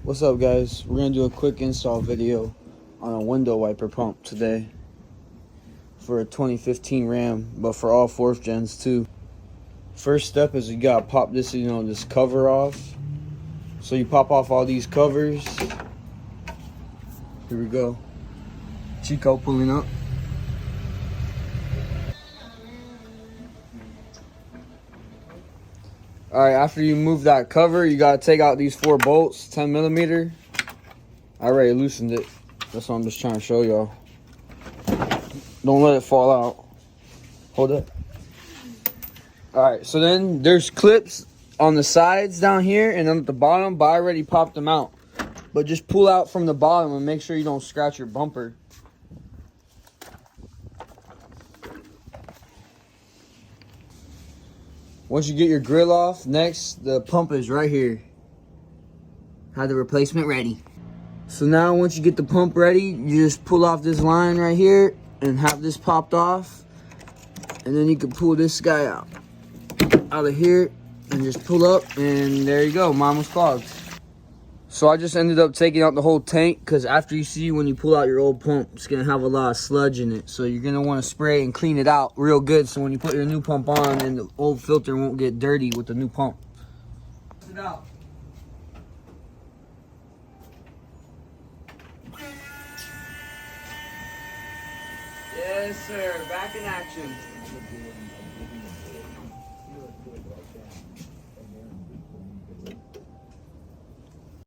What's up, guys? We're gonna do a quick install video on a window wiper pump today for a 2015 Ram, but for all 4th gens too. First step is you gotta pop this, this cover off. So you pop off all these covers. Here we go. Chico pulling up. Alright, after you move that cover, you gotta take out these 4 bolts, 10 millimeter. I already loosened it. That's what I'm just trying to show y'all. Don't let it fall out. Hold it. Alright, so then there's clips on the sides down here and then at the bottom, but I already popped them out. But just pull out from the bottom and make sure you don't scratch your bumper. Once you get your grill off, next the pump is right here. Have the replacement ready. So now once you get the pump ready, you just pull off this line right here and have this popped off. And then you can pull this guy out of here and just pull up, and there you go, mine was clogged. So I just ended up taking out the whole tank because after you see when you pull out your old pump, it's gonna have a lot of sludge in it. So you're gonna want to spray and clean it out real good so when you put your new pump on, and the old filter won't get dirty with the new pump. Test it out. Yes, sir. Back in action.